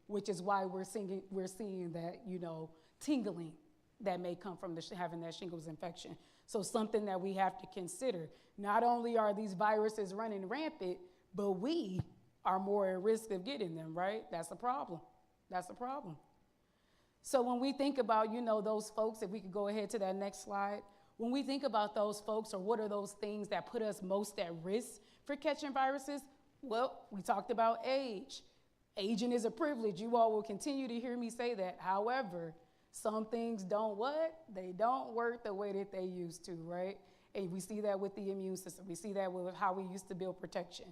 which is why we're seeing that, tingling that may come from having that shingles infection. So something that we have to consider. Not only are these viruses running rampant, but we are more at risk of getting them, right? That's a problem. That's a problem. So when we think about, those folks, if we could go ahead to that next slide, when we think about those folks, or what are those things that put us most at risk for catching viruses, well, we talked about age. Aging is a privilege. You all will continue to hear me say that. However, some things don't what? They don't work the way that they used to, right? And we see that with the immune system. We see that with how we used to build protection.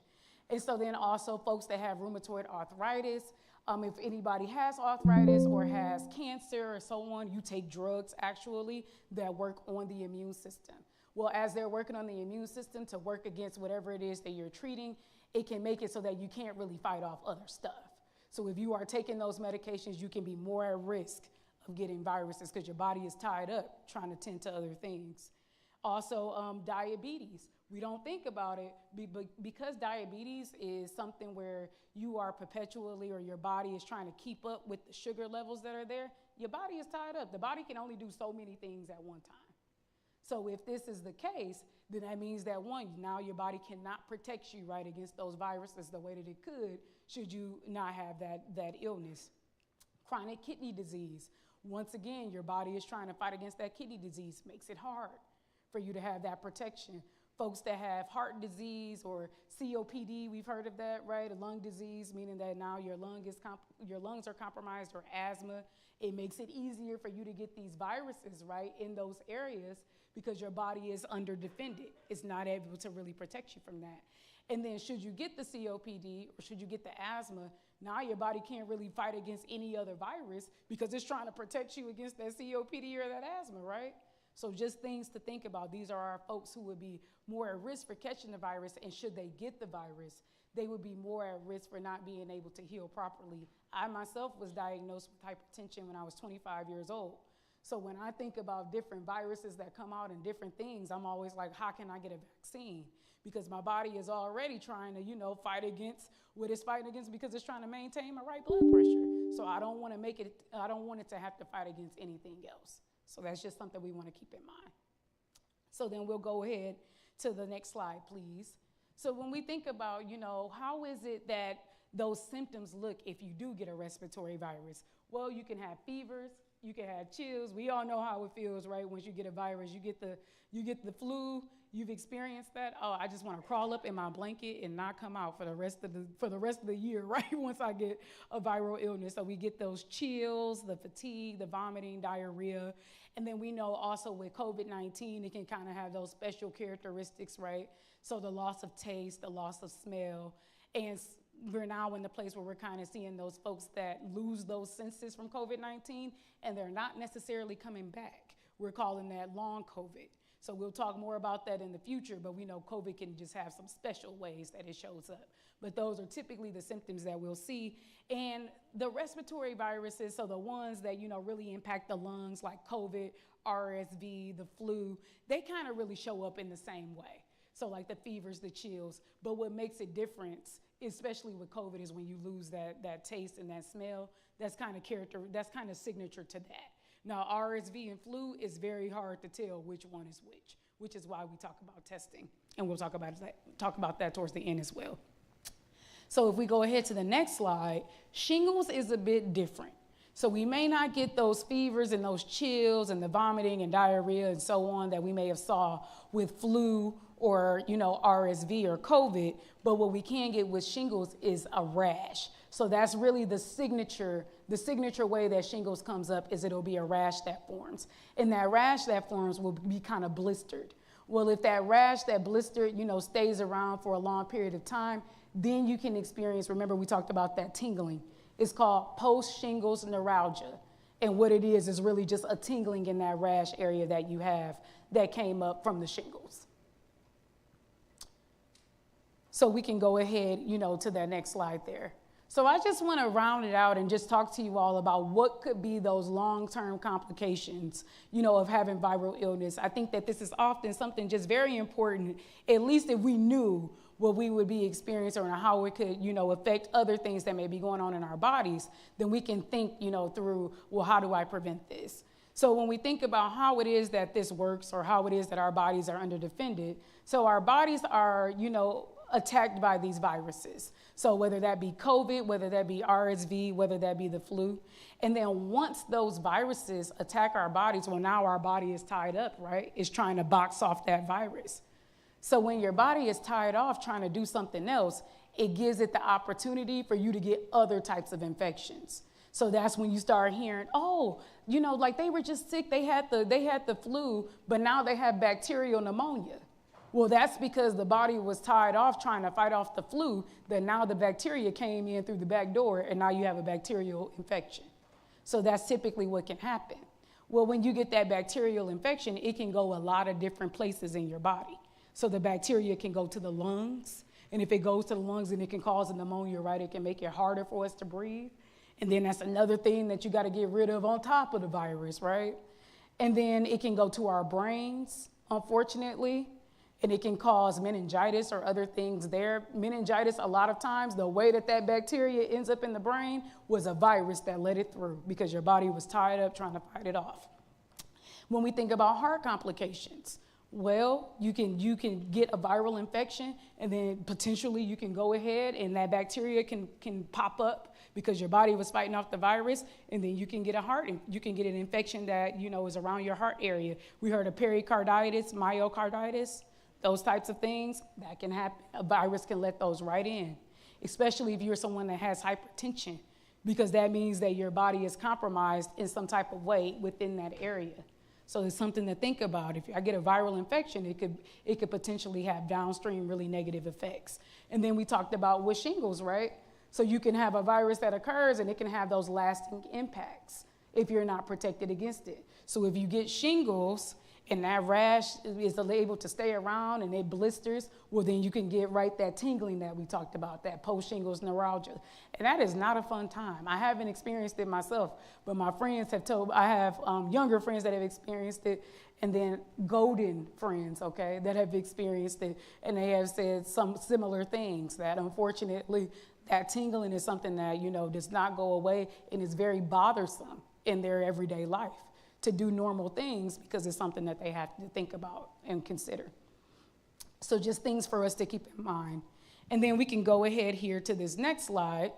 And so then also folks that have rheumatoid arthritis, if anybody has arthritis or has cancer or so on, you take drugs actually that work on the immune system. Well, as they're working on the immune system to work against whatever it is that you're treating, it can make it so that you can't really fight off other stuff. So if you are taking those medications, you can be more at risk of getting viruses because your body is tied up trying to tend to other things. Also, diabetes. We don't think about it because diabetes is something where you are perpetually, or your body is trying to keep up with the sugar levels that are there. Your body is tied up. The body can only do so many things at one time. So if this is the case, then that means that now your body cannot protect you right against those viruses the way that it could should you not have that illness. Chronic kidney disease. Once again, your body is trying to fight against that kidney disease, makes it hard for you to have that protection. Folks that have heart disease or COPD, we've heard of that, right? A lung disease, meaning that now your lungs are compromised, or asthma. It makes it easier for you to get these viruses, right, in those areas because your body is under-defended. It's not able to really protect you from that. And then should you get the COPD or should you get the asthma, now your body can't really fight against any other virus because it's trying to protect you against that COPD or that asthma, right? So just things to think about. These are our folks who would be more at risk for catching the virus, and should they get the virus, they would be more at risk for not being able to heal properly. I myself was diagnosed with hypertension when I was 25 years old. So when I think about different viruses that come out and different things, I'm always like, how can I get a vaccine? Because my body is already trying to, fight against what it's fighting against because it's trying to maintain my right blood pressure. So I don't want it to have to fight against anything else. So that's just something we want to keep in mind. So then we'll go ahead to the next slide, please. So when we think about, how is it that those symptoms look if you do get a respiratory virus? Well, you can have fevers, you can have chills. We all know how it feels, right? Once you get a virus, you get the flu. You've experienced that. Oh, I just want to crawl up in my blanket and not come out for the rest of the year, right? Once I get a viral illness. So we get those chills, the fatigue, the vomiting, diarrhea. And then we know also with COVID-19, it can kind of have those special characteristics, right? So the loss of taste, the loss of smell. And we're now in the place where we're kind of seeing those folks that lose those senses from COVID-19, and they're not necessarily coming back. We're calling that long COVID. So we'll talk more about that in the future, but we know COVID can just have some special ways that it shows up. But those are typically the symptoms that we'll see. And the respiratory viruses, so the ones that, really impact the lungs, like COVID, RSV, the flu, they kind of really show up in the same way. So like the fevers, the chills. But what makes it different, especially with COVID, is when you lose that taste and that smell. That's kind of signature to that. Now, RSV and flu is very hard to tell which one is which is why we talk about testing. And we'll talk about that towards the end as well. So if we go ahead to the next slide, shingles is a bit different. So we may not get those fevers and those chills and the vomiting and diarrhea and so on that we may have saw with flu or, RSV or COVID, but what we can get with shingles is a rash. So that's really the signature way that shingles comes up is it'll be a rash that forms. And that rash that forms will be kind of blistered. Well, if that rash, that blister, stays around for a long period of time, then you can experience, remember we talked about that tingling. It's called post-shingles neuralgia. And what it is really just a tingling in that rash area that you have that came up from the shingles. So we can go ahead, to that next slide there. So I just want to round it out and just talk to you all about what could be those long-term complications, of having viral illness. I think that this is often something just very important, at least if we knew what we would be experiencing or how it could, affect other things that may be going on in our bodies, then we can think, through, well, how do I prevent this? So when we think about how it is that this works or how it is that our bodies are underdefended, so our bodies are, attacked by these viruses. So whether that be COVID, whether that be RSV, whether that be the flu. And then once those viruses attack our bodies, well, now our body is tied up, right? It's trying to box off that virus. So when your body is tied off trying to do something else, it gives it the opportunity for you to get other types of infections. So that's when you start hearing, like they were just sick, they had the flu, but now they have bacterial pneumonia. Well, that's because the body was tied off trying to fight off the flu, that now the bacteria came in through the back door and now you have a bacterial infection. So that's typically what can happen. Well, when you get that bacterial infection, it can go a lot of different places in your body. So the bacteria can go to the lungs, and if it goes to the lungs, then it can cause a pneumonia, right? It can make it harder for us to breathe. And then that's another thing that you got to get rid of on top of the virus, right? And then it can go to our brains, unfortunately, and it can cause meningitis or other things there. Meningitis, a lot of times, the way that bacteria ends up in the brain was a virus that let it through because your body was tied up trying to fight it off. When we think about heart complications, well, you can get a viral infection, and then potentially you can go ahead and that bacteria can pop up because your body was fighting off the virus, and then you can get an infection that is around your heart area. We heard of pericarditis, myocarditis, those types of things that can happen. A virus can let those right in, especially if you're someone that has hypertension, because that means that your body is compromised in some type of way within that area. So it's something to think about. If I get a viral infection, it could potentially have downstream really negative effects. And then we talked about with shingles, right? So you can have a virus that occurs and it can have those lasting impacts if you're not protected against it. So if you get shingles and that rash is able to stay around and it blisters, well, then you can get that tingling that we talked about, that post-shingles neuralgia. And that is not a fun time. I haven't experienced it myself, but my friends have I have younger friends that have experienced it, and then golden friends, okay, that have experienced it, and they have said some similar things, that unfortunately that tingling is something that, does not go away and is very bothersome in their everyday life to do normal things because it's something that they have to think about and consider. So just things for us to keep in mind. And then we can go ahead here to this next slide,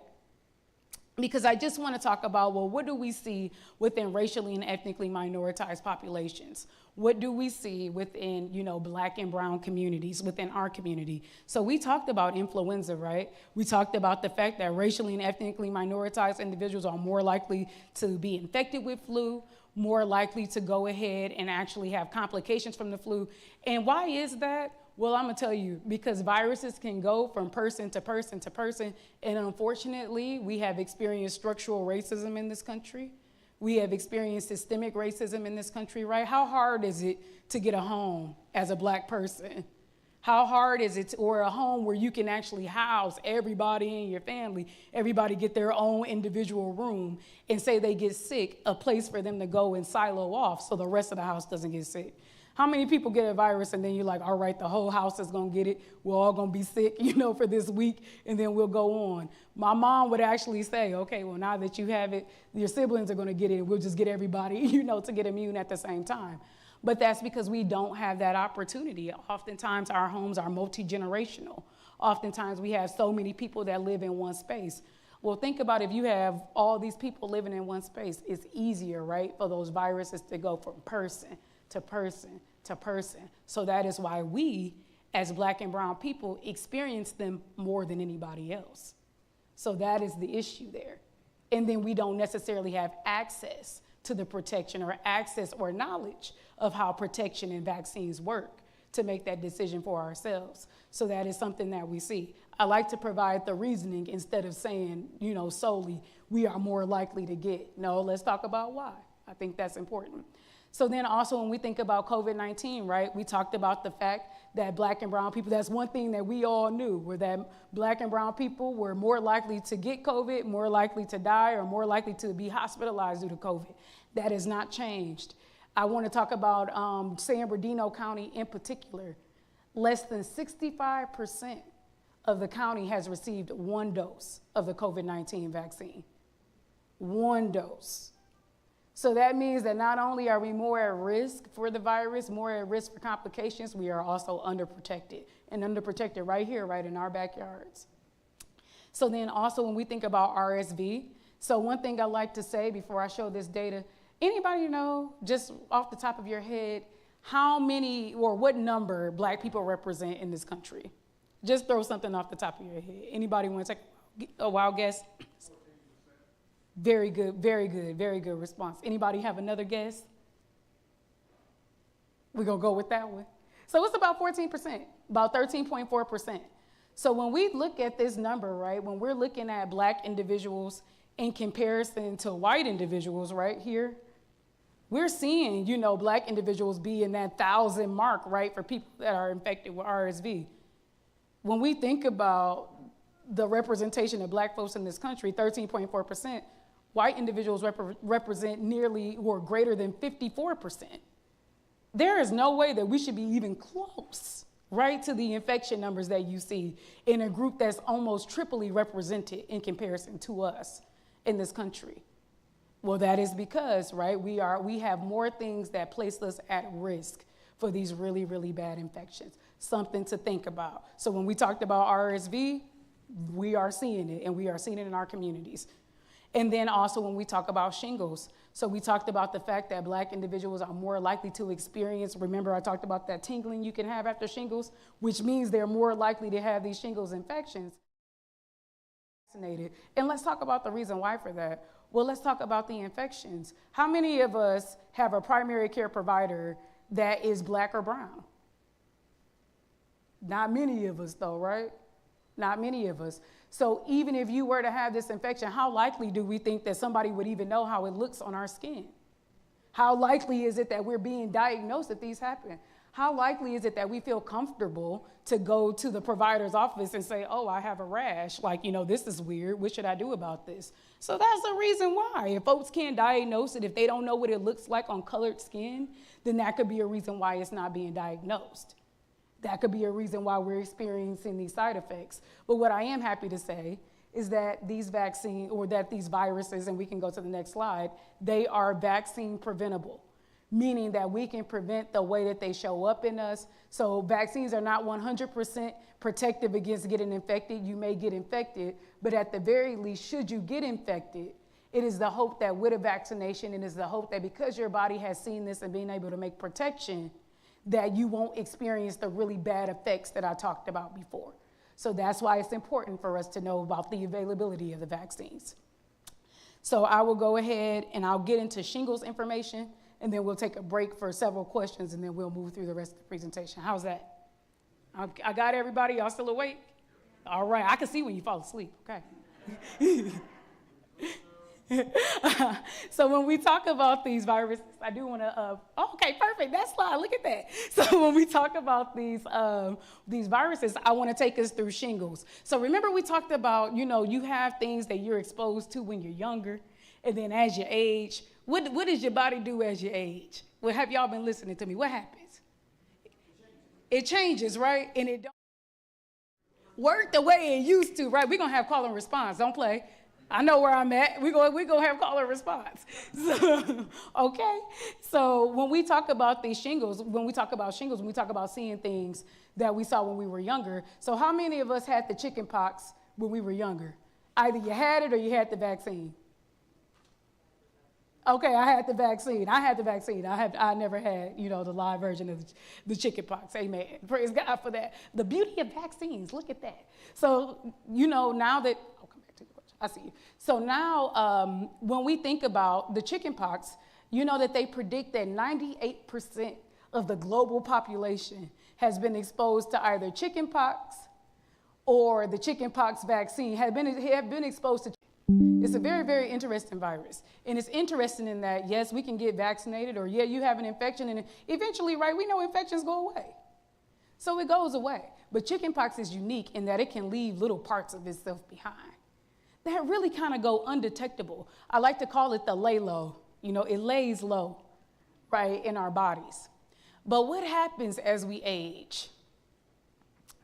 because I just want to talk about, well, what do we see within racially and ethnically minoritized populations? What do we see within, Black and brown communities, within our community? So we talked about influenza, right? We talked about the fact that racially and ethnically minoritized individuals are more likely to be infected with flu, more likely to go ahead and actually have complications from the flu. And why is that? Well, I'm gonna tell you, because viruses can go from person to person to person, and unfortunately, we have experienced structural racism in this country. We have experienced systemic racism in this country, right? How hard is it to get a home as a Black person? How hard is it, or a home where you can actually house everybody in your family, everybody get their own individual room, and say they get sick, a place for them to go and silo off so the rest of the house doesn't get sick? How many people get a virus and then you're like, all right, the whole house is gonna get it, we're all gonna be sick, for this week, and then we'll go on. My mom would actually say, okay, well, now that you have it, your siblings are gonna get it, and we'll just get everybody, to get immune at the same time. But that's because we don't have that opportunity. Oftentimes our homes are multi-generational. Oftentimes we have so many people that live in one space. Well, think about if you have all these people living in one space, it's easier, right, for those viruses to go from person to person to person. So that is why we, as Black and brown people, experience them more than anybody else. So that is the issue there. And then we don't necessarily have access to the protection or access or knowledge of how protection and vaccines work to make that decision for ourselves. So that is something that we see. I like to provide the reasoning instead of saying, solely we are more likely to get. No, let's talk about why. I think that's important. So then also when we think about COVID-19, right, we talked about the fact that Black and brown people, that's one thing that we all knew, were that Black and brown people were more likely to get COVID, more likely to die, or more likely to be hospitalized due to COVID. That has not changed. I want to talk about San Bernardino County in particular. Less than 65% of the county has received 1 dose of the COVID-19 vaccine. 1 dose. So that means that not only are we more at risk for the virus, more at risk for complications, we are also underprotected, and underprotected right here, right in our backyards. So then also when we think about RSV, so one thing I like to say before I show this data, anybody know, just off the top of your head, how many or what number Black people represent in this country? Just throw something off the top of your head. Anybody want to take a wild guess? Very good, very good, very good response. Anybody have another guess? We're going to go with that one. So it's about 14%, about 13.4%. So when we look at this number, right, when we're looking at Black individuals in comparison to white individuals right here, we're seeing, Black individuals be in that 1,000 mark, right, for people that are infected with RSV. When we think about the representation of Black folks in this country, 13.4%, white individuals represent nearly or greater than 54%. There is no way that we should be even close, right, to the infection numbers that you see in a group that's almost triply represented in comparison to us in this country. Well, that is because, right, we have more things that place us at risk for these really, really bad infections. Something to think about. So when we talked about RSV, we are seeing it, and we are seeing it in our communities. And then also when we talk about shingles, so we talked about the fact that Black individuals are more likely to experience, remember I talked about that tingling you can have after shingles, which means they're more likely to have these shingles infections. And let's talk about the reason why for that. Well, let's talk about the infections. How many of us have a primary care provider that is Black or brown? Not many of us though, right? Not many of us. So even if you were to have this infection, how likely do we think that somebody would even know how it looks on our skin? How likely is it that we're being diagnosed if these happen? How likely is it that we feel comfortable to go to the provider's office and say, oh, I have a rash, like, this is weird, what should I do about this? So that's the reason why. If folks can't diagnose it, if they don't know what it looks like on colored skin, then that could be a reason why it's not being diagnosed. That could be a reason why we're experiencing these side effects. But what I am happy to say is that these vaccines, or that these viruses, and we can go to the next slide, they are vaccine preventable, meaning that we can prevent the way that they show up in us. So vaccines are not 100% protective against getting infected. You may get infected, but at the very least, should you get infected, it is the hope that with a vaccination, it is the hope that because your body has seen this and been able to make protection, that you won't experience the really bad effects that I talked about before. So that's why it's important for us to know about the availability of the vaccines. So I will go ahead and I'll get into shingles information, and then we'll take a break for several questions, and then we'll move through the rest of the presentation. How's that? I got everybody, y'all still awake? All right, I can see when you fall asleep, okay. So when we talk about these viruses, I do want to, okay, perfect, that slide, look at that. So when we talk about these viruses, I want to take us through shingles. So remember we talked about, you have things that you're exposed to when you're younger, and then as you age, what does your body do as you age? Well, have y'all been listening to me? What happens? It changes, right? And it don't work the way it used to, right? We're going to have call and response, don't play. I know where I'm at. We're going to have call and response. So, okay. So when we talk about these shingles, when we talk about seeing things that we saw when we were younger. So how many of us had the chicken pox when we were younger? Either you had it or you had the vaccine. Okay, I had the vaccine. I never had, the live version of the chicken pox. Amen. Praise God for that. The beauty of vaccines, look at that. So, now that, I see you. So now, when we think about the chicken pox, that they predict that 98% of the global population has been exposed to either chicken pox or the chicken pox vaccine, have been exposed to. It's a very, very interesting virus. And it's interesting in that, yes, we can get vaccinated, or yeah, you have an infection, and eventually, right, we know infections go away. So it goes away. But chicken pox is unique in that it can leave little parts of itself behind that really kind of go undetectable. I like to call it the lay low. It lays low, right, in our bodies. But what happens as we age?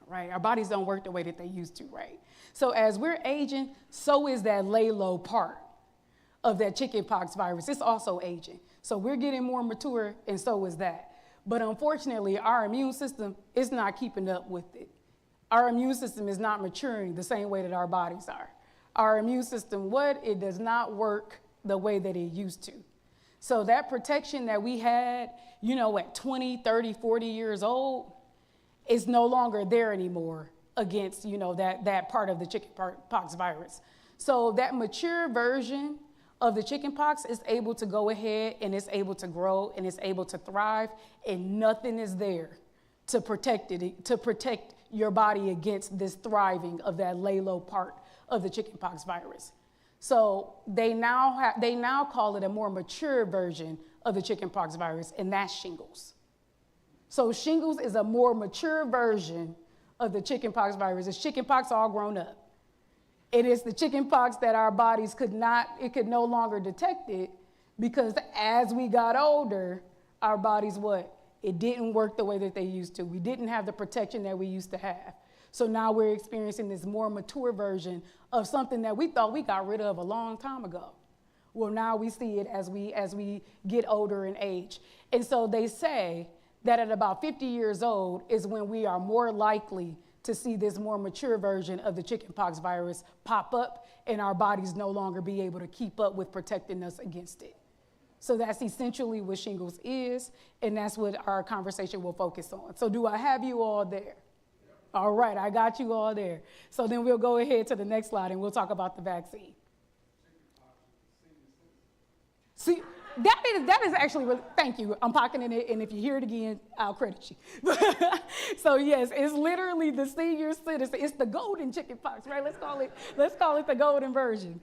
All right? Our bodies don't work the way that they used to, right? So as we're aging, so is that lay low part of that chickenpox virus. It's also aging. So we're getting more mature, and so is that. But unfortunately, our immune system is not keeping up with it. Our immune system is not maturing the same way that our bodies are. Our immune system, it does not work the way that it used to. So that protection that we had, at 20, 30, 40 years old is no longer there anymore against, that part of the chickenpox virus. So that mature version of the chickenpox is able to go ahead and it's able to grow and it's able to thrive, and nothing is there to protect your body against this thriving of that lay low part of the chickenpox virus. So they now call it a more mature version of the chickenpox virus, and that's shingles. So shingles is a more mature version of the chickenpox virus. It's chickenpox all grown up. It is the chickenpox that our bodies could no longer detect it, because as we got older, our bodies it didn't work the way that they used to. We didn't have the protection that we used to have. So now we're experiencing this more mature version of something that we thought we got rid of a long time ago. Well, now we see it as we get older in age. And so they say that at about 50 years old is when we are more likely to see this more mature version of the chickenpox virus pop up, and our bodies no longer be able to keep up with protecting us against it. So that's essentially what shingles is, and that's what our conversation will focus on. So do I have you all there? All right, I got you all there. So then we'll go ahead to the next slide and we'll talk about the vaccine. See, that is actually really, thank you. I'm pocketing it, and if you hear it again, I'll credit you. So yes, it's literally the senior citizen. It's the golden chickenpox, right? Let's call it the golden version.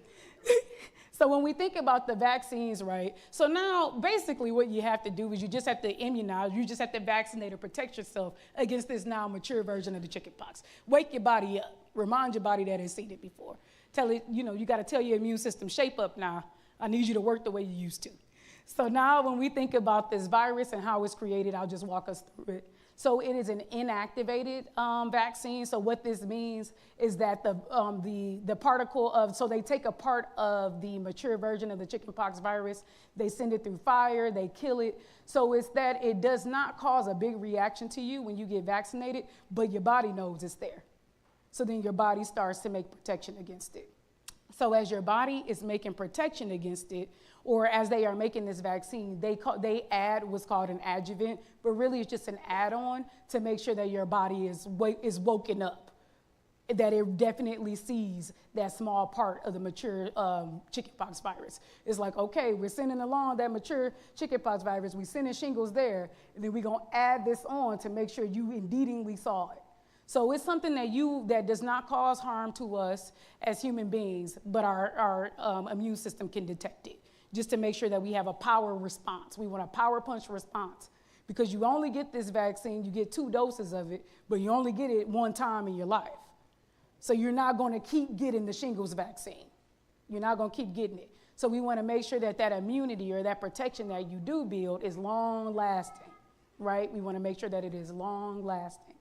So when we think about the vaccines, right? So now basically what you have to do is you just have to immunize, you just have to vaccinate or protect yourself against this now mature version of the chickenpox. Wake your body up. Remind your body that it's seen it before. Tell it, you got to tell your immune system, shape up now. I need you to work the way you used to. So now when we think about this virus and how it's created, I'll just walk us through it. So it is an inactivated vaccine. So what this means is that the particle of, so they take a part of the mature version of the chickenpox virus, they send it through fire, they kill it. So it's that it does not cause a big reaction to you when you get vaccinated, but your body knows it's there. So then your body starts to make protection against it. So as your body is making protection against it, or as they are making this vaccine, they add what's called an adjuvant, but really it's just an add-on to make sure that your body is woken up, that it definitely sees that small part of the mature chickenpox virus. It's like, okay, we're sending along that mature chickenpox virus, we're sending shingles there, and then we're gonna add this on to make sure you indeedly saw it. So it's something that does not cause harm to us as human beings, but our immune system can detect it, just to make sure that we have a power response. We want a power punch response, because you only get this vaccine, you get 2 doses of it, but you only get it one time in your life. So you're not gonna keep getting the shingles vaccine. You're not gonna keep getting it. So we wanna make sure that that immunity or that protection that you do build is long lasting, right? We wanna make sure that it is long lasting.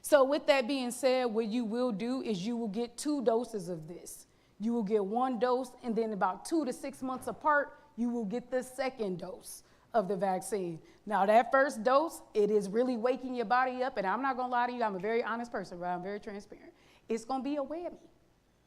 So with that being said, what you will do is you will get 2 doses of this. You will get 1 dose, and then about 2 to 6 months apart, you will get the second dose of the vaccine. Now that first dose, it is really waking your body up, and I'm not gonna lie to you, I'm a very honest person, right? I'm very transparent. It's gonna be a whammy.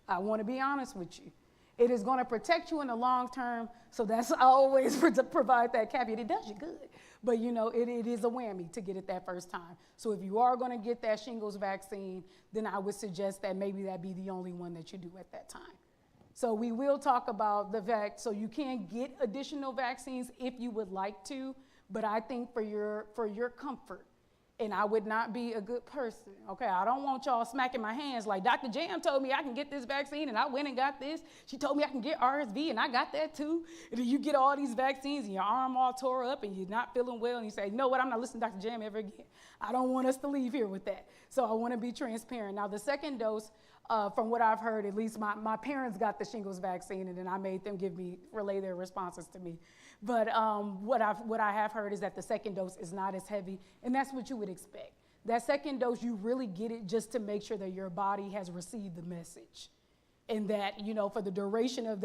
I wanna be honest with you. It is gonna protect you in the long term, so that's always provide that caveat. It does you good, but it is a whammy to get it that first time. So if you are gonna get that shingles vaccine, then I would suggest that maybe that be the only one that you do at that time. So we will talk about so you can get additional vaccines if you would like to, but I think for your comfort, and I would not be a good person, okay? I don't want y'all smacking my hands like Dr. Jam told me I can get this vaccine and I went and got this. She told me I can get RSV and I got that too. And then you get all these vaccines and your arm all tore up and you're not feeling well and you say, you know what, I'm not listening to Dr. Jam ever again. I don't want us to leave here with that. So I wanna be transparent. Now the second dose, from what I've heard, at least my parents got the shingles vaccine and then I made them relay their responses to me. But what I have heard is that the second dose is not as heavy, and that's what you would expect. That second dose, you really get it just to make sure that your body has received the message. And that, you know, for the duration of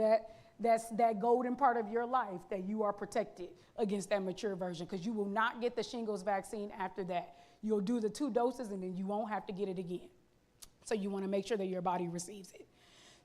that's that golden part of your life, that you are protected against that mature version, because you will not get the shingles vaccine after that. You'll do the 2 doses and then you won't have to get it again. So you want to make sure that your body receives it.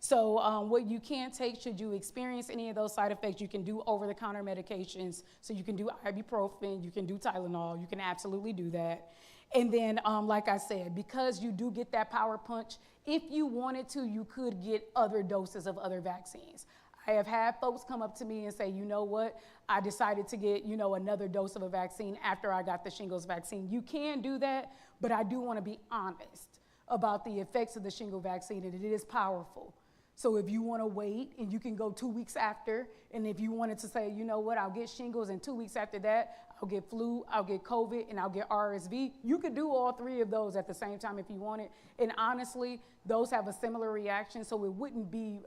So what you can take, should you experience any of those side effects, you can do over-the-counter medications. So you can do ibuprofen, you can do Tylenol, you can absolutely do that. And then, like I said, because you do get that power punch, if you wanted to, you could get other doses of other vaccines. I have had folks come up to me and say, you know what, I decided to get, you know, another dose of a vaccine after I got the shingles vaccine. You can do that, but I do want to be honest about the effects of the shingle vaccine, and it is powerful. So if you want to wait, and you can go 2 weeks after, and if you wanted to say, you know what, I'll get shingles, and 2 weeks after that, I'll get flu, I'll get COVID, and I'll get RSV, you could do all 3 of those at the same time if you wanted. And honestly, those have a similar reaction, so it wouldn't be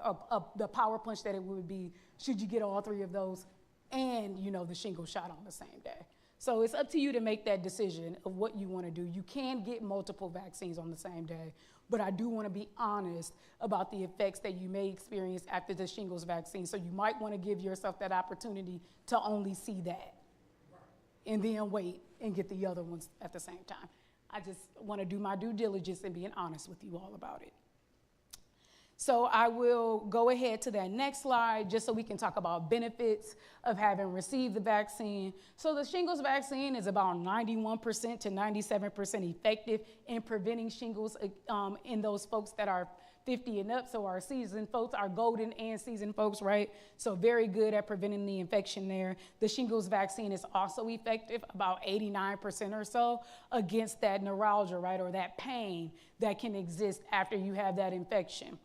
the power punch that it would be should you get all 3 of those and, you know, the shingle shot on the same day. So it's up to you to make that decision of what you want to do. You can get multiple vaccines on the same day, but I do want to be honest about the effects that you may experience after the shingles vaccine. So you might want to give yourself that opportunity to only see that and then wait and get the other ones at the same time. I just want to do my due diligence and being honest with you all about it. So I will go ahead to that next slide just so we can talk about benefits of having received the vaccine. So the shingles vaccine is about 91% to 97% effective in preventing shingles in those folks that are 50 and up. So our seasoned folks, our golden and seasoned folks, right? So very good at preventing the infection there. The shingles vaccine is also effective, about 89% or so, against that neuralgia, right? Or that pain that can exist after you have that infection.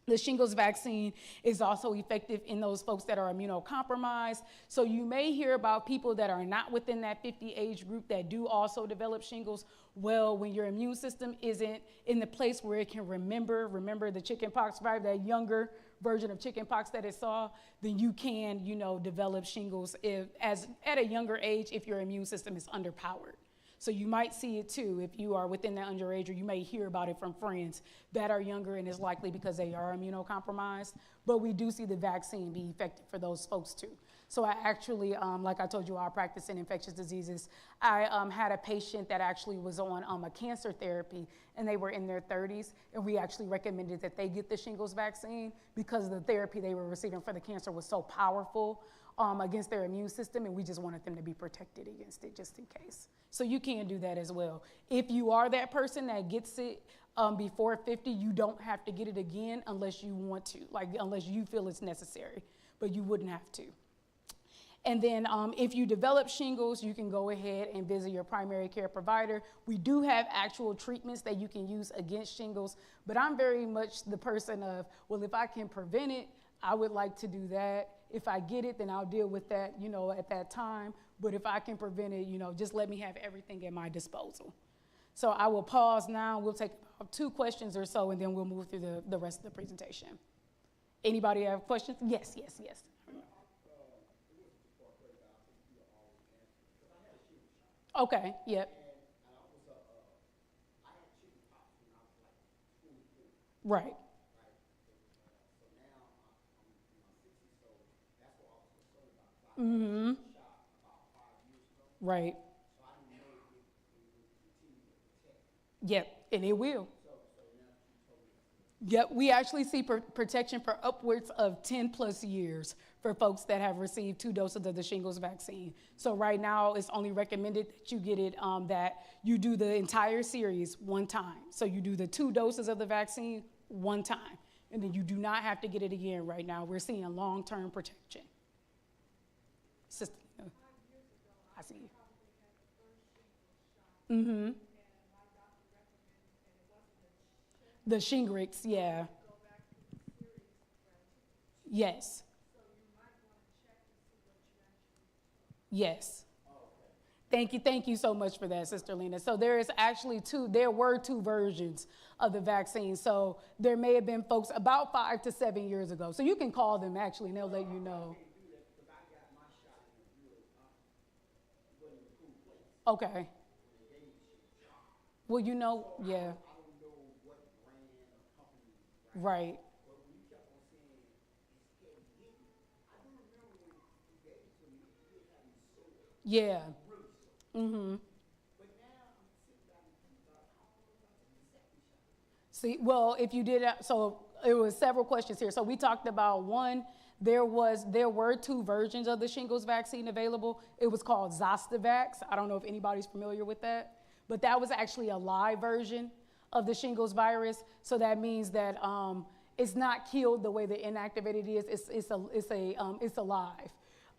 The shingles vaccine is also effective in those folks that are immunocompromised. So you may hear about people that are not within that 50 age group that do also develop shingles. Well, when your immune system isn't in the place where it can remember the chickenpox virus, that younger version of chickenpox that it saw, then you can, develop shingles at a younger age if your immune system is underpowered. So you might see it too if you are within that underage, or you may hear about it from friends that are younger, and it's likely because they are immunocompromised. But we do see the vaccine be effective for those folks too. So I actually, like I told you, I practice in infectious diseases. I had a patient that actually was on a cancer therapy, and they were in their 30s, and we actually recommended that they get the shingles vaccine because the therapy they were receiving for the cancer was so powerful against their immune system, and we just wanted them to be protected against it just in case. So you can do that as well. If you are that person that gets it before 50, you don't have to get it again unless you want to, unless you feel it's necessary, but you wouldn't have to. And then if you develop shingles, you can go ahead and visit your primary care provider. We do have actual treatments that you can use against shingles, but I'm very much the person of, well, if I can prevent it, I would like to do that. If I get it, then I'll deal with that, at that time. But if I can prevent it, just let me have everything at my disposal. So I will pause now. We'll take about 2 questions or so, and then we'll move through the rest of the presentation. Anybody have questions? Yes. Okay, yep. Right. Mm-hmm. Right. Yep, and it will. Yep, we actually see protection for upwards of 10 plus years for folks that have received 2 doses of the shingles vaccine. So right now, it's only recommended that you get it, that you do the entire series one time. So you do the 2 doses of the vaccine one time, and then you do not have to get it again right now. We're seeing long-term protection. Sister, I see you. Mm-hmm. The Shingrix, yeah. Yes. Yes. Thank you so much for that, Sister Lena. So there were 2 versions of the vaccine. So there may have been folks about 5 to 7 years ago. So you can call them actually, and they'll let you know. Okay. Well, you know, yeah, I don't know what brand or company, right? right. But when you kept on saying it's heavy hitting, I do remember when you gave it to me, it did have me sore, Yeah. really sore. Mm-hmm. But now I'm sitting back and thinking about how long I took the second shot. See, well, if you did, so it was several questions here. So we talked about one, there were two versions of the shingles vaccine available. It was called Zostavax. I don't know if anybody's familiar with that, but that was actually a live version of the shingles virus. So that means that it's not killed the way the inactivated is. It's alive.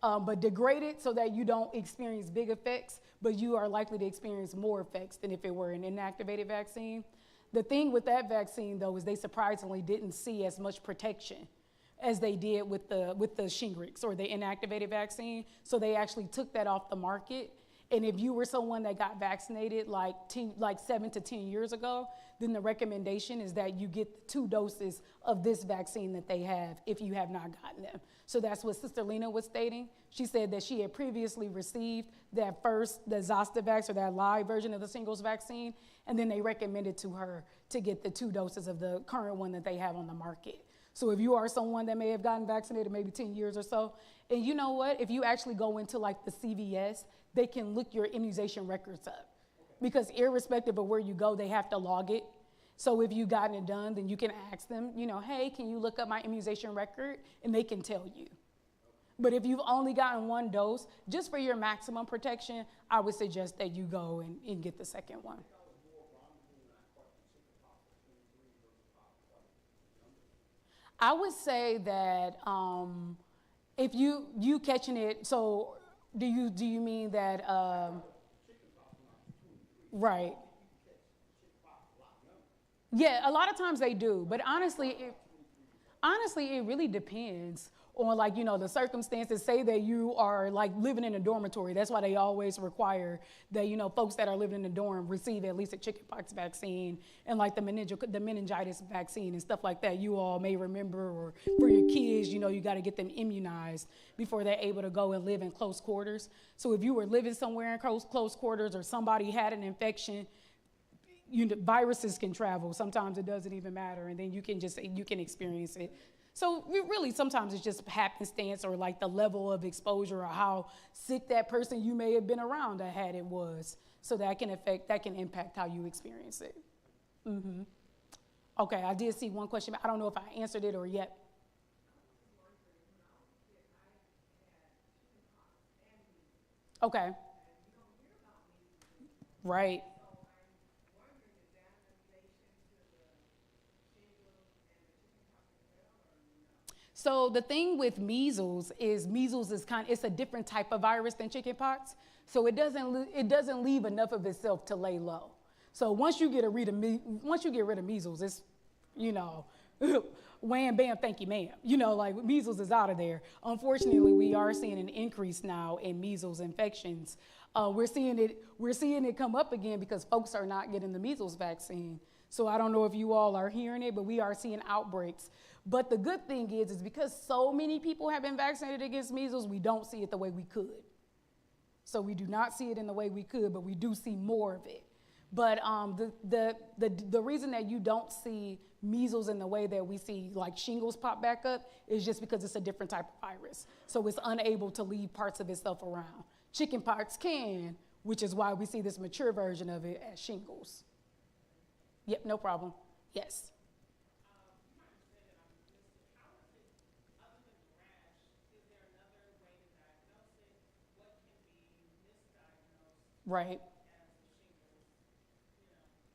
But degraded so that you don't experience big effects, but you are likely to experience more effects than if it were an inactivated vaccine. The thing with that vaccine, though, is they surprisingly didn't see as much protection as they did with the Shingrix or the inactivated vaccine. So they actually took that off the market. And if you were someone that got vaccinated like 7 to 10 years ago, then the recommendation is that you get 2 doses of this vaccine that they have if you have not gotten them. So that's what Sister Lena was stating. She said that she had previously received the Zostavax or that live version of the shingles vaccine, and then they recommended to her to get the 2 doses of the current one that they have on the market. So if you are someone that may have gotten vaccinated maybe 10 years or so, and you know what, if you actually go into like the CVS, they can look your immunization records up. Because irrespective of where you go, they have to log it. So if you've gotten it done, then you can ask them, hey, can you look up my immunization record? And they can tell you. But if you've only gotten 1 dose, just for your maximum protection, I would suggest that you go and get the second one. I would say that if you catching it, so do you mean that, right. Yeah, a lot of times they do, but honestly, it really depends on the circumstances. Say that you are living in a dormitory. That's why they always require that, folks that are living in a dorm receive at least a chickenpox vaccine and the meningitis vaccine and stuff like that. You all may remember, or for your kids, you got to get them immunized before they're able to go and live in close quarters. So if you were living somewhere in close quarters or somebody had an infection, viruses can travel. Sometimes it doesn't even matter, and then you can experience it. So really, sometimes it's just happenstance or the level of exposure or how sick that person you may have been around that had it was. So that can impact how you experience it. Mm-hmm. Okay, I did see one question. I don't know if I answered it or yet. Okay. Right. So the thing with measles is it's a different type of virus than chickenpox. So it doesn't leave enough of itself to lay low. So once you get rid of measles, it's, wham, bam, thank you, ma'am. Measles is out of there. Unfortunately, we are seeing an increase now in measles infections. We're seeing it come up again because folks are not getting the measles vaccine. So I don't know if you all are hearing it, but we are seeing outbreaks. But the good thing is because so many people have been vaccinated against measles, we don't see it the way we could. So we do not see it in the way we could, but we do see more of it. But the reason that you don't see measles in the way that we see shingles pop back up is just because it's a different type of virus. So it's unable to leave parts of itself around. Chickenpox can, which is why we see this mature version of it as shingles. Yep, no problem. Yes. Right.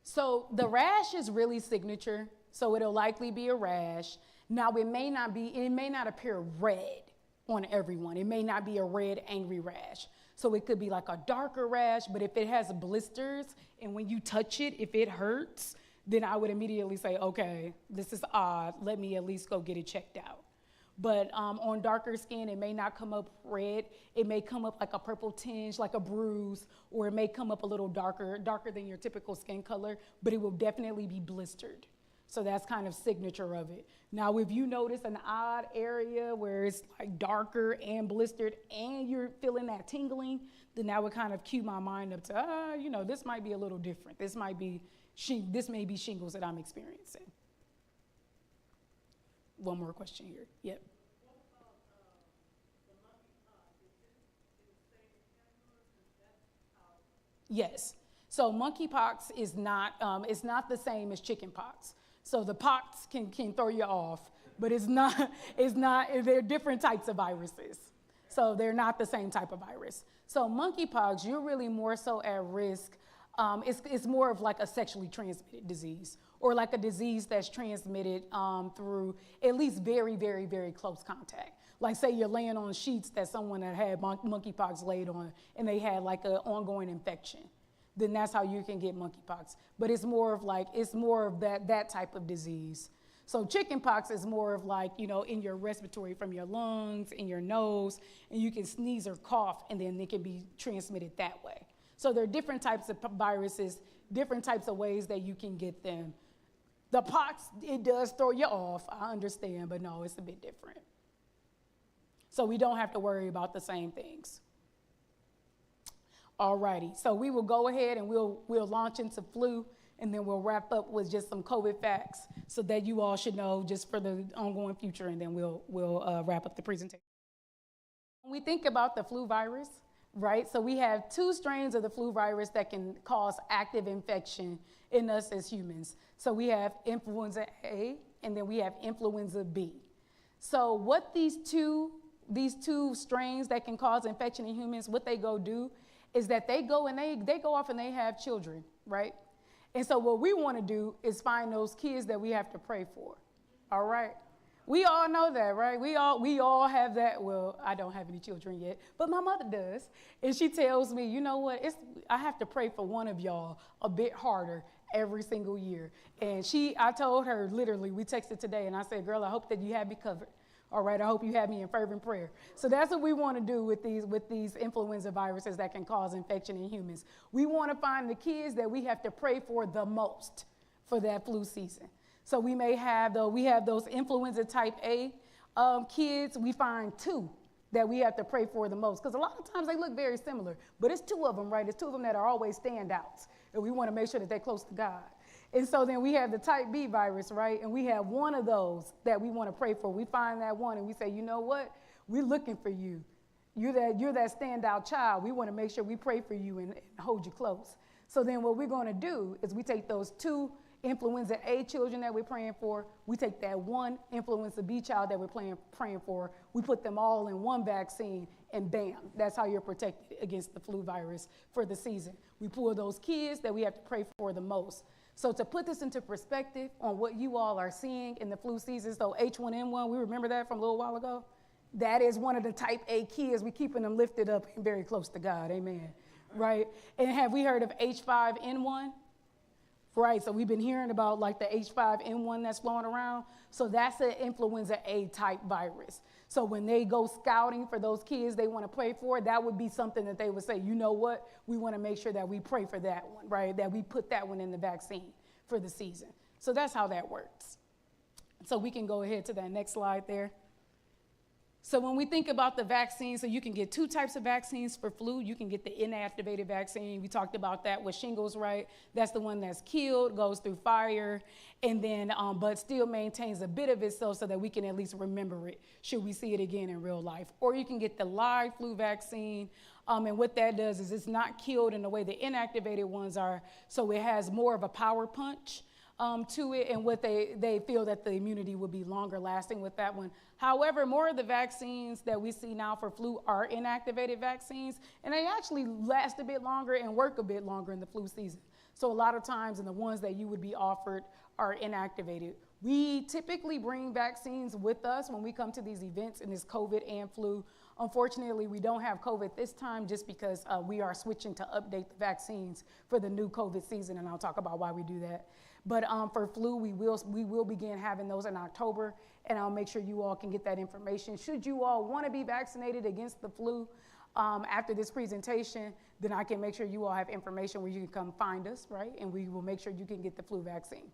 So the rash is really signature. So it'll likely be a rash. Now it may not appear red on everyone. It may not be a red, angry rash. So it could be a darker rash, but if it has blisters and when you touch it, if it hurts, then I would immediately say, okay, this is odd. Let me at least go get it checked out. But on darker skin, it may not come up red. It may come up like a purple tinge, like a bruise, or it may come up a little darker than your typical skin color, but it will definitely be blistered. So that's kind of signature of it. Now, if you notice an odd area where it's like darker and blistered and you're feeling that tingling, then that would kind of cue my mind up to, this might be a little different. This may be shingles that I'm experiencing. One more question here. Yep. Yes. So monkeypox is not it's not the same as chickenpox. So the pox can throw you off, but it's not they're different types of viruses. So they're not the same type of virus. So monkeypox, you're really more so at risk. It's more of like a sexually transmitted disease, or like a disease that's transmitted through at least very, very, very close contact. Like say you're laying on sheets that someone that had monkeypox laid on and they had like an ongoing infection, then that's how you can get monkeypox. But it's more of that type of disease. So chickenpox is more of like, in your respiratory from your lungs, in your nose, and you can sneeze or cough and then it can be transmitted that way. So there are different types of viruses, different types of ways that you can get them. The pox, it does throw you off, I understand, but no, it's a bit different. So we don't have to worry about the same things. All righty, so we will go ahead and we'll launch into flu, and then we'll wrap up with just some COVID facts so that you all should know just for the ongoing future, and then we'll wrap up the presentation. When we think about the flu virus, right, so we have 2 strains of the flu virus that can cause active infection in us as humans. So we have influenza A, and then we have influenza B. So what these two strains that can cause infection in humans, what they go do is that they go and they go off and they have children, right? And so what we want to do is find those kids that we have to pray for, all right? We all know that, right? We all have that. Well, I don't have any children yet, but my mother does. And she tells me, you know what, I have to pray for one of y'all a bit harder every single year. And I told her, literally, we texted today, and I said, girl, I hope that you have me covered. All right, I hope you have me in fervent prayer. So that's what we want to do with these influenza viruses that can cause infection in humans. We want to find the kids that we have to pray for the most for that flu season. So we have those influenza type A kids. We find 2 that we have to pray for the most, because a lot of times they look very similar, but it's 2 of them, right? It's 2 of them that are always standouts, and we want to make sure that they're close to God. And so then we have the type B virus, right? And we have one of those that we want to pray for. We find that one and we say, you know what? We're looking for you. You're that standout child. We want to make sure we pray for you and hold you close. So then what we're going to do is we take those 2 influenza A children that we're praying for. We take that 1 influenza B child that we're praying for. We put them all in one vaccine, and bam, that's how you're protected against the flu virus for the season. We pull those kids that we have to pray for the most. So to put this into perspective on what you all are seeing in the flu season, so H1N1, we remember that from a little while ago? That is one of the type A kids. We're keeping them lifted up and very close to God, amen, right? And have we heard of H5N1? Right, so we've been hearing about like the H5N1 that's flowing around. So that's an influenza A type virus. So when they go scouting for those kids they want to pray for, that would be something that they would say, you know what, we want to make sure that we pray for that one, right? That we put that one in the vaccine for the season. So that's how that works. So we can go ahead to that next slide there. So when we think about the vaccine, so you can get 2 types of vaccines for flu. You can get the inactivated vaccine. We talked about that with shingles, right? That's the one that's killed, goes through fire, and then but still maintains a bit of itself so that we can at least remember it should we see it again in real life. Or you can get the live flu vaccine, and what that does is it's not killed in the way the inactivated ones are, so it has more of a power punch to it, and what they feel that the immunity will be longer lasting with that one. However, more of the vaccines that we see now for flu are inactivated vaccines, and they actually last a bit longer and work a bit longer in the flu season. So a lot of times, and the ones that you would be offered are inactivated. We typically bring vaccines with us when we come to these events, and it's COVID and flu. Unfortunately, we don't have COVID this time just because we are switching to update the vaccines for the new COVID season, and I'll talk about why we do that. But for flu, we will begin having those in October, and I'll make sure you all can get that information. Should you all want to be vaccinated against the flu after this presentation, then I can make sure you all have information where you can come find us, right? And we will make sure you can get the flu vaccine.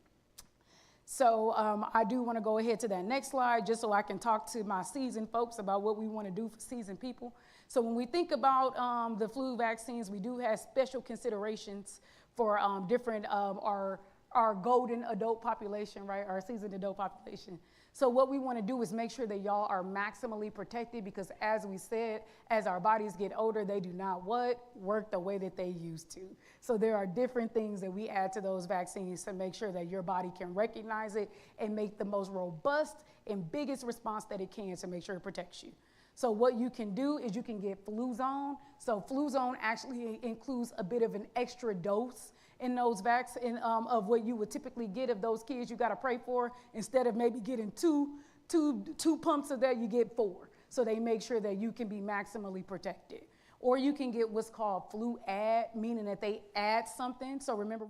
So I do want to go ahead to that next slide just so I can talk to my seasoned folks about what we want to do for seasoned people. So when we think about the flu vaccines, we do have special considerations for different, our golden adult population, right, our seasoned adult population. So what we want to do is make sure that y'all are maximally protected because as we said, as our bodies get older, they do not work the way that they used to. So there are different things that we add to those vaccines to make sure that your body can recognize it and make the most robust and biggest response that it can to make sure it protects you. So what you can do is you can get Fluzone. So Fluzone actually includes a bit of an extra dose in those vaccines of what you would typically get of those kids you got to pray for. Instead of maybe getting two pumps of that, you get 4. So they make sure that you can be maximally protected. Or you can get what's called flu add, meaning that they add something. So remember,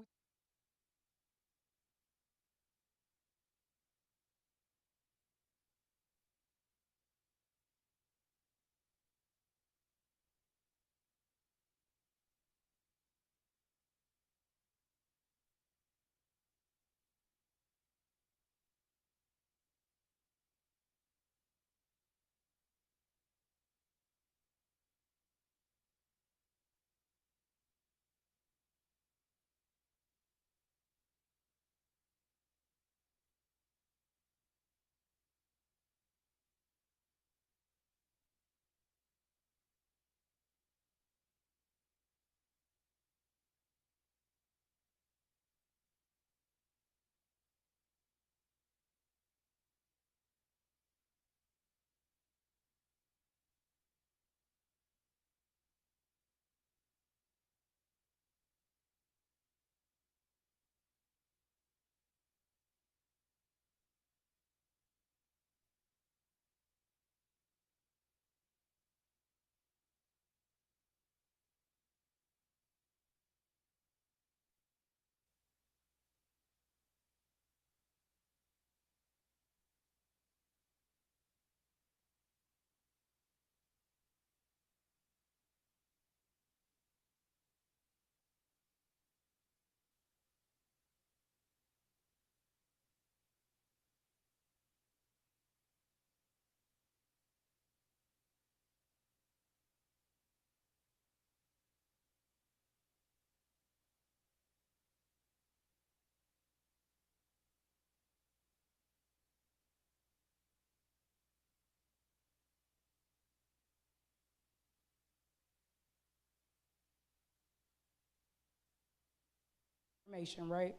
information, right?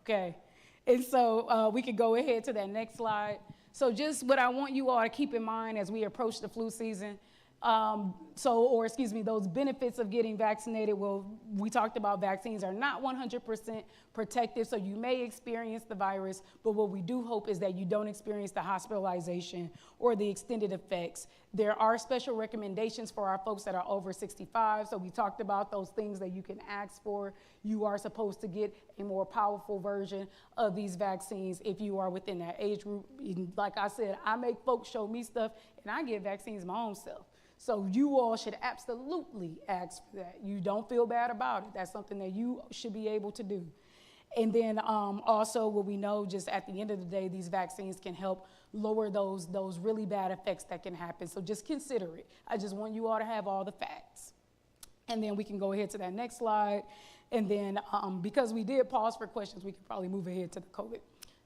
Okay. And so we could go ahead to that next slide. So just what I want you all to keep in mind as we approach the flu season, those benefits of getting vaccinated. Well, we talked about vaccines are not 100% protective, so you may experience the virus, but what we do hope is that you don't experience the hospitalization or the extended effects. There are special recommendations for our folks that are over 65, so we talked about those things that you can ask for. You are supposed to get a more powerful version of these vaccines if you are within that age group. Like I said, I make folks show me stuff, and I get vaccines my own self. So you all should absolutely ask for that. You don't feel bad about it. That's something that you should be able to do. And then also what we know, just at the end of the day, these vaccines can help lower those really bad effects that can happen. So just consider it. I just want you all to have all the facts. And then we can go ahead to that next slide. And then because we did pause for questions, we can probably move ahead to the COVID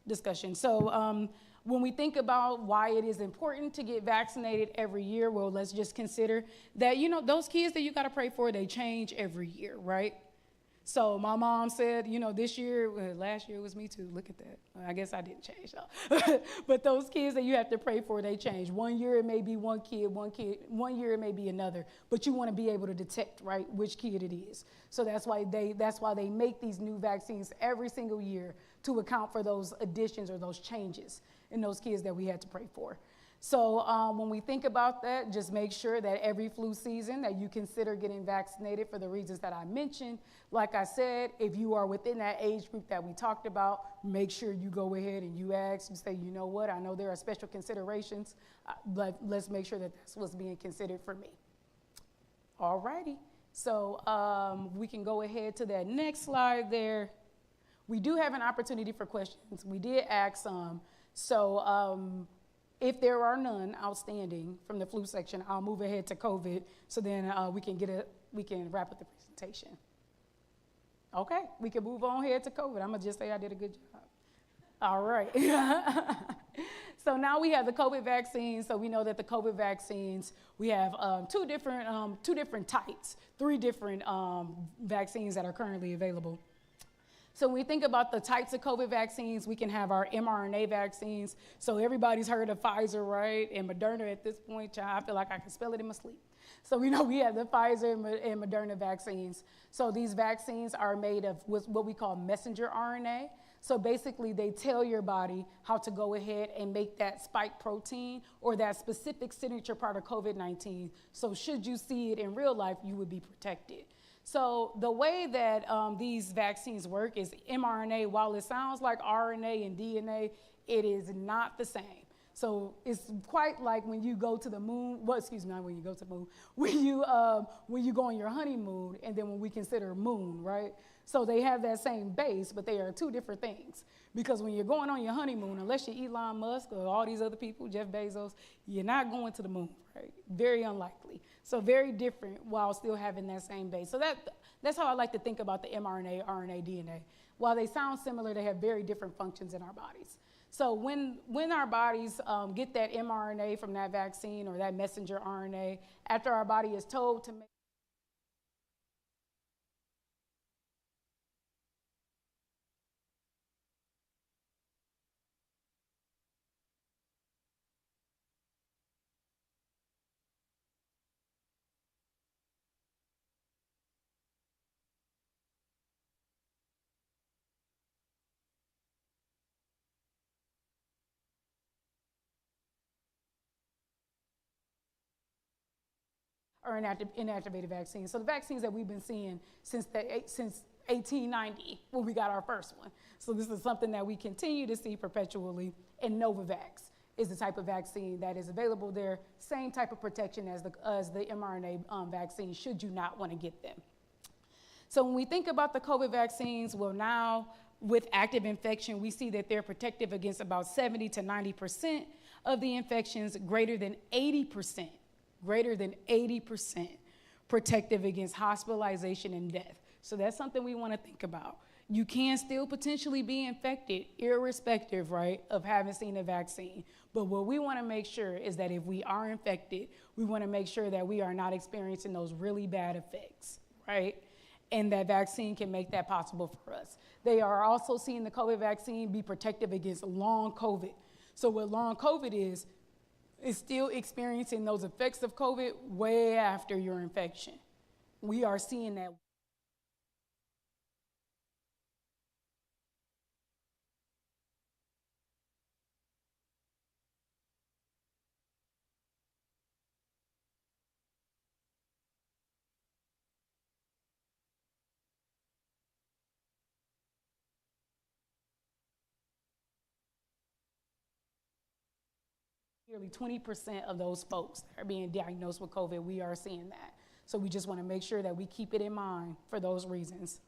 discussion. So when we think about why it is important to get vaccinated every year, well, let's just consider that, those kids that you got to pray for, they change every year, right? So my mom said, this year, last year was me too. Look at that. I guess I didn't change though. But those kids that you have to pray for, they change. One year it may be one kid, one year it may be another. But you want to be able to detect, right, which kid it is. So that's why they make these new vaccines every single year to account for those additions or those changes in those kids that we had to pray for. So when we think about that, just make sure that every flu season that you consider getting vaccinated for the reasons that I mentioned. Like I said, if you are within that age group that we talked about, make sure you go ahead and you ask, you say, you know what, I know there are special considerations, but let's make sure that that's what's being considered for me. All righty. So we can go ahead to that next slide there. We do have an opportunity for questions. We did ask some. So if there are none outstanding from the flu section, I'll move ahead to COVID so then we can wrap up the presentation. Okay, we can move on ahead to COVID. I'm gonna just say I did a good job. All right. So now we have the COVID vaccines. So we know that the COVID vaccines, we have two different types, three different vaccines that are currently available. So when we think about the types of COVID vaccines, we can have our mRNA vaccines. So everybody's heard of Pfizer, right? And Moderna at this point, I feel like I can spell it in my sleep. So we know we have the Pfizer and Moderna vaccines. So these vaccines are made of what we call messenger RNA. So basically they tell your body how to go ahead and make that spike protein or that specific signature part of COVID-19. So should you see it in real life, you would be protected. So the way that these vaccines work is mRNA, while it sounds like RNA and DNA, it is not the same. So it's quite like when you go to the moon, well, excuse me, not when you go to the moon, when you go on your honeymoon and then when we consider moon, right? So they have that same base, but they are two different things. Because when you're going on your honeymoon, unless you're Elon Musk or all these other people, Jeff Bezos, you're not going to the moon, right? Very unlikely. So very different while still having that same base. So that's how I like to think about the mRNA, RNA, DNA. While they sound similar, they have very different functions in our bodies. So when our bodies get that mRNA from that vaccine or that messenger RNA, after our body is told to make or inactivated vaccines. So the vaccines that we've been seeing since 1890 when we got our first one. So this is something that we continue to see perpetually. And Novavax is the type of vaccine that is available there, same type of protection as the mRNA vaccine should you not want to get them. So when we think about the COVID vaccines, well now with active infection, we see that they're protective against about 70 to 90% of the infections, greater than 80% protective against hospitalization and death. So that's something we want to think about. You can still potentially be infected irrespective, right, of having seen a vaccine. But what we want to make sure is that if we are infected, we want to make sure that we are not experiencing those really bad effects, right? And that vaccine can make that possible for us. They are also seeing the COVID vaccine be protective against long COVID. So what long COVID is still experiencing those effects of COVID way after your infection. We are seeing that. Nearly 20% of those folks that are being diagnosed with COVID, we are seeing that. So we just want to make sure that we keep it in mind for those reasons.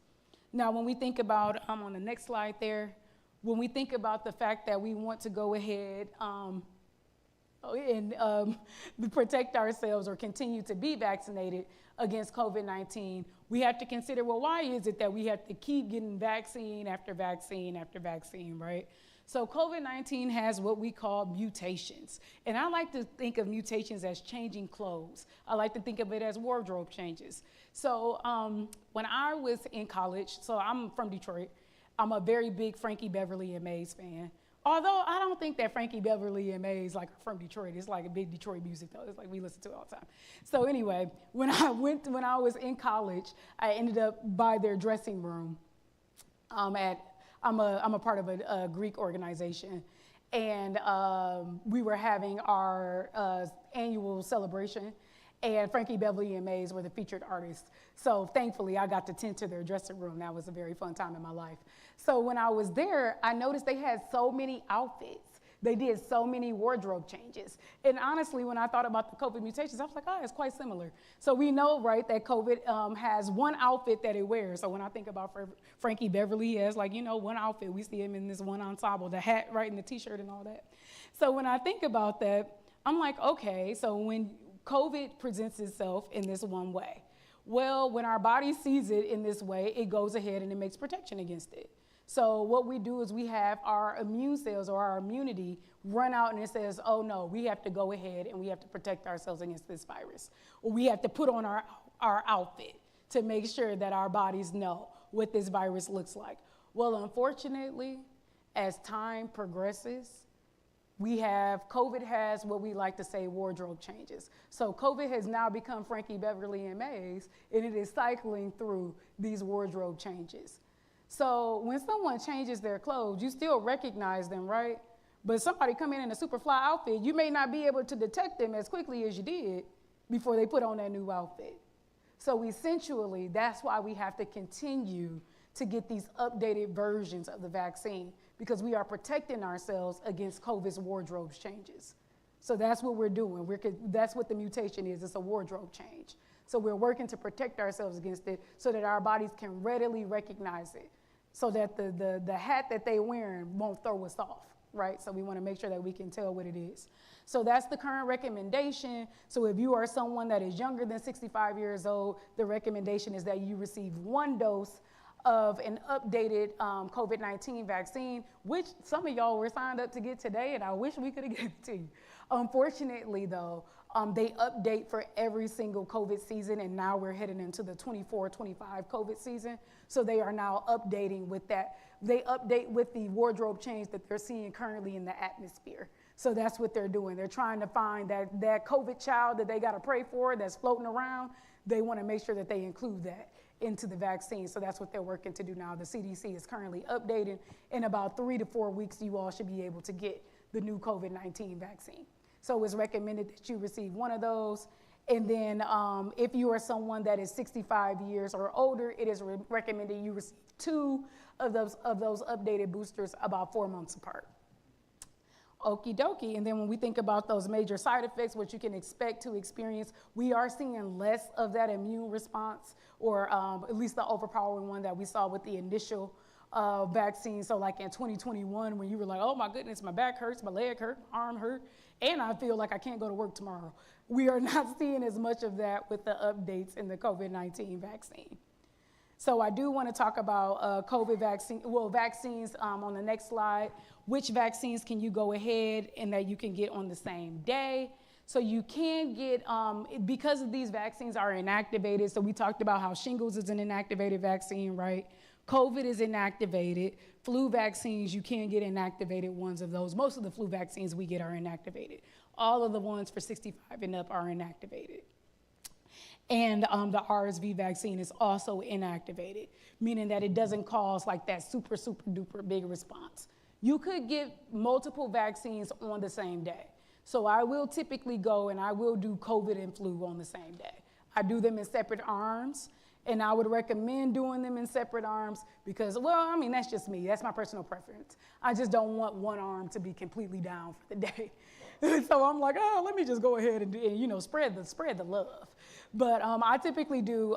Now, when we think about, on the next slide there, when we think about the fact that we want to go ahead and protect ourselves or continue to be vaccinated against COVID-19, we have to consider, well, why is it that we have to keep getting vaccine after vaccine after vaccine, right? So COVID-19 has what we call mutations. And I like to think of mutations as changing clothes. I like to think of it as wardrobe changes. So when I was in college, so I'm from Detroit, I'm a very big Frankie Beverly and Maze fan. Although I don't think that Frankie Beverly and Maze like from Detroit. It's like a big Detroit music though. It's like we listen to it all the time. So anyway, when I was in college, I ended up by their dressing room I'm a part of a Greek organization, and we were having our annual celebration, and Frankie Beverly and Maze were the featured artists. So thankfully, I got to tend to their dressing room. That was a very fun time in my life. So when I was there, I noticed they had so many outfits They did so many wardrobe changes. And honestly, when I thought about the COVID mutations, I was like, oh, it's quite similar. So we know, right, that COVID has one outfit that it wears. So when I think about Frankie Beverly, he has one outfit. We see him in this one ensemble, the hat, right, and the t-shirt and all that. So when I think about that, I'm like, okay, so when COVID presents itself in this one way, well, when our body sees it in this way, it goes ahead and it makes protection against it. So what we do is we have our immune cells or our immunity run out and it says, oh no, we have to go ahead and we have to protect ourselves against this virus. Or we have to put on our outfit to make sure that our bodies know what this virus looks like. Well, unfortunately, as time progresses, COVID has what we like to say wardrobe changes. So COVID has now become Frankie Beverly and Mays, and it is cycling through these wardrobe changes. So when someone changes their clothes, you still recognize them, right? But somebody come in a super fly outfit, you may not be able to detect them as quickly as you did before they put on that new outfit. So essentially, that's why we have to continue to get these updated versions of the vaccine, because we are protecting ourselves against COVID's wardrobe changes. So that's what we're doing. That's what the mutation is. It's a wardrobe change. So we're working to protect ourselves against it so that our bodies can readily recognize it, so that the hat that they're wearing won't throw us off, right? So we want to make sure that we can tell what it is. So that's the current recommendation. So if you are someone that is younger than 65 years old, the recommendation is that you receive 1 dose of an updated COVID-19 vaccine, which some of y'all were signed up to get today, and I wish we could have given it to you. Unfortunately, though, they update for every single COVID season, and now we're heading into the 24-25 COVID season. So they are now updating with that. They update with the wardrobe change that they're seeing currently in the atmosphere. So that's what they're doing. They're trying to find that COVID child that they got to pray for that's floating around. They want to make sure that they include that into the vaccine. So that's what they're working to do now. The CDC is currently updating. In about 3 to 4 weeks, you all should be able to get the new COVID-19 vaccine. So it's recommended that you receive 1 of those. And then if you are someone that is 65 years or older, it is recommended you receive 2 of those updated boosters about 4 months apart. Okie dokie. And then when we think about those major side effects, what you can expect to experience, we are seeing less of that immune response, or at least the overpowering one that we saw with the initial vaccine. So like in 2021, when you were like, oh my goodness, my back hurts, my leg hurt, my arm hurt, and I feel like I can't go to work tomorrow. We are not seeing as much of that with the updates in the COVID-19 vaccine. So I do want to talk about vaccines on the next slide. Which vaccines can you go ahead and that you can get on the same day? So you can get, because these vaccines are inactivated, so we talked about how shingles is an inactivated vaccine, right? COVID is inactivated. Flu vaccines, you can get inactivated ones of those. Most of the flu vaccines we get are inactivated. All of the ones for 65 and up are inactivated. And the RSV vaccine is also inactivated, meaning that it doesn't cause like that super, super duper big response. You could get multiple vaccines on the same day. So I will typically go and I will do COVID and flu on the same day. I do them in separate arms, and I would recommend doing them in separate arms because, well, I mean, that's just me. That's my personal preference. I just don't want one arm to be completely down for the day. So I'm like, oh, let me just go ahead and spread the love. But I typically do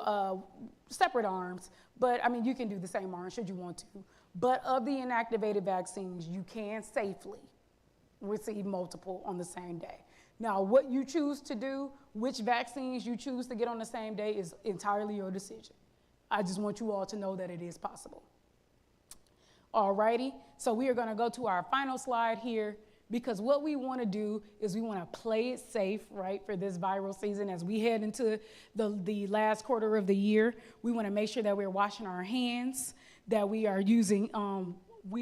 separate arms, but I mean, you can do the same arm should you want to. But of the inactivated vaccines, you can safely receive multiple on the same day. Now, what you choose to do, which vaccines you choose to get on the same day is entirely your decision. I just want you all to know that it is possible. Alrighty, so we are gonna go to our final slide here, because what we wanna do is we wanna play it safe, right, for this viral season. As we head into the last quarter of the year, we wanna make sure that we're washing our hands, that we are using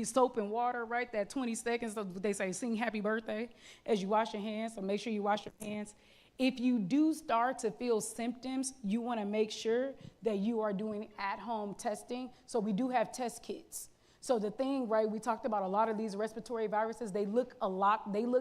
soap and water, right? That 20 seconds, so they say sing happy birthday as you wash your hands, so make sure you wash your hands. If you do start to feel symptoms, you wanna make sure that you are doing at-home testing. So we do have test kits. So the thing, right, we talked about a lot of these respiratory viruses, they look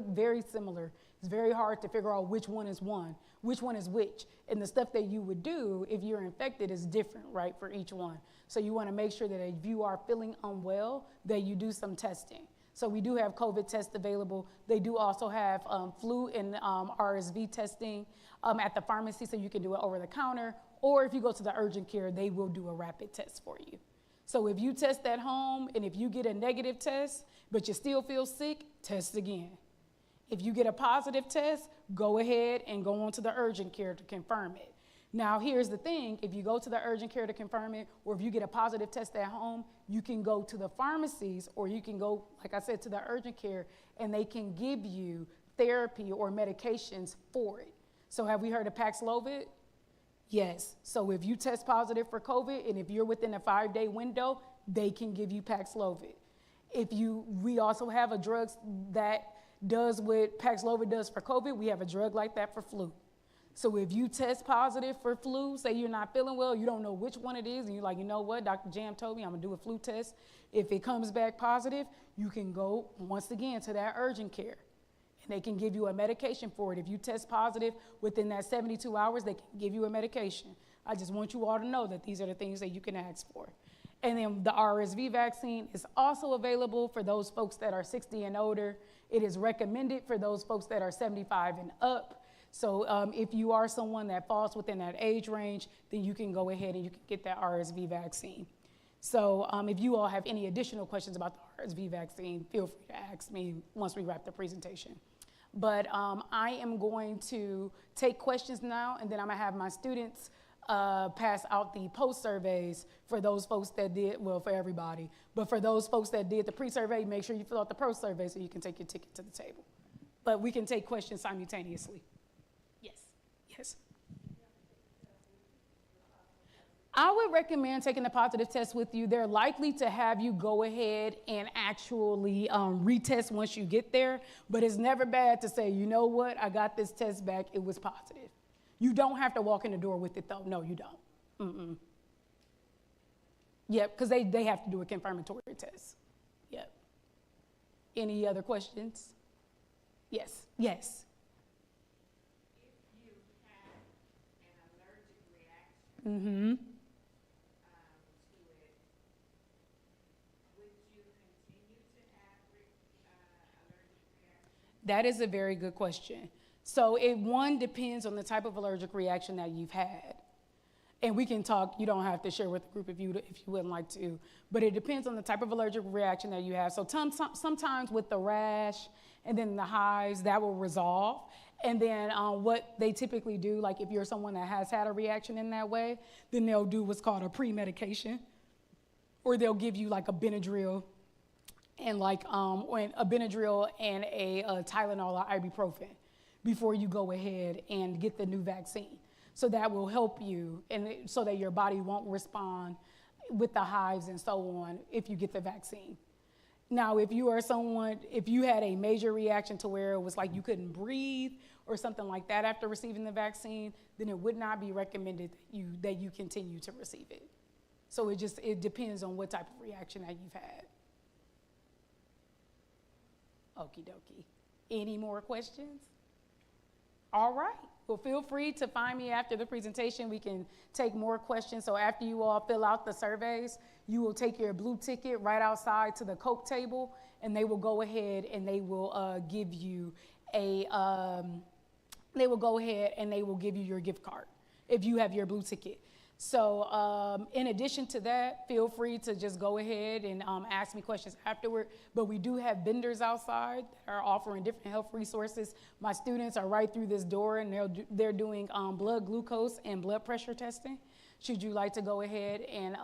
very similar. It's very hard to figure out which one is which. And the stuff that you would do if you're infected is different, right, for each one. So you want to make sure that if you are feeling unwell, that you do some testing. So we do have COVID tests available. They do also have flu and RSV testing at the pharmacy, so you can do it over the counter. Or if you go to the urgent care, they will do a rapid test for you. So if you test at home and if you get a negative test, but you still feel sick, test again. If you get a positive test, go ahead and go on to the urgent care to confirm it. Now, here's the thing. If you go to the urgent care to confirm it, or if you get a positive test at home, you can go to the pharmacies, or you can go, like I said, to the urgent care, and they can give you therapy or medications for it. So have we heard of Paxlovid? Yes. So if you test positive for COVID, and if you're within a 5-day window, they can give you Paxlovid. We also have a drug that does what Paxlovid does for COVID. We have a drug like that for flu. So if you test positive for flu, say you're not feeling well, you don't know which one it is, and you're like, you know what, Dr. Jam told me I'm gonna do a flu test. If it comes back positive, you can go once again to that urgent care, and they can give you a medication for it. If you test positive within that 72 hours, they can give you a medication. I just want you all to know that these are the things that you can ask for. And then the RSV vaccine is also available for those folks that are 60 and older. It is recommended for those folks that are 75 and up. So if you are someone that falls within that age range, then you can go ahead and you can get that RSV vaccine. So if you all have any additional questions about the RSV vaccine, feel free to ask me once we wrap the presentation. But I am going to take questions now, and then I'm gonna have my students pass out the post surveys for those folks that did, well, for everybody, but for those folks that did the pre-survey, make sure you fill out the post survey so you can take your ticket to the table. But we can take questions simultaneously. Yes. I would recommend taking the positive test with you. They're likely to have you go ahead and actually retest once you get there, but it's never bad to say, you know what, I got this test back, it was positive. You don't have to walk in the door with it though. No, you don't. Yep, because they have to do a confirmatory test. Yep. Any other questions? Yes, yes. Mm-hmm. To it, would you continue to have allergic reactions? That is a very good question. So one depends on the type of allergic reaction that you've had. And we can talk, you don't have to share with the group if you wouldn't like to, but it depends on the type of allergic reaction that you have. So sometimes with the rash and then the hives, that will resolve. And then what they typically do, like if you're someone that has had a reaction in that way, then they'll do what's called a pre-medication, or they'll give you like a Benadryl and a Tylenol or ibuprofen before you go ahead and get the new vaccine. So that will help you, and so that your body won't respond with the hives and so on if you get the vaccine. Now, if you had a major reaction to where it was like you couldn't breathe or something like that after receiving the vaccine, then it would not be recommended that you continue to receive it. So it depends on what type of reaction that you've had. Okie dokie. Any more questions? All right. Well, feel free to find me after the presentation. We can take more questions. So after you all fill out the surveys, you will take your blue ticket right outside to the Coke table, and they will go ahead and they will give you your gift card if you have your blue ticket. So in addition to that, feel free to just go ahead and ask me questions afterward. But we do have vendors outside that are offering different health resources. My students are right through this door, and they're doing blood glucose and blood pressure testing. Should you like to go ahead and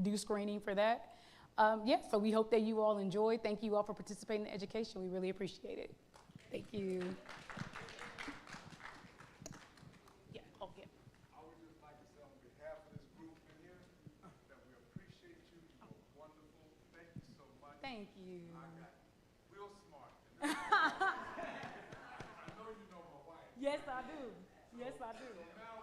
do screening for that? So we hope that you all enjoyed. Thank you all for participating in education. We really appreciate it. Thank you. Thank you. I got real smart. I know you know my wife. Yes, I do. Yes, I do. So now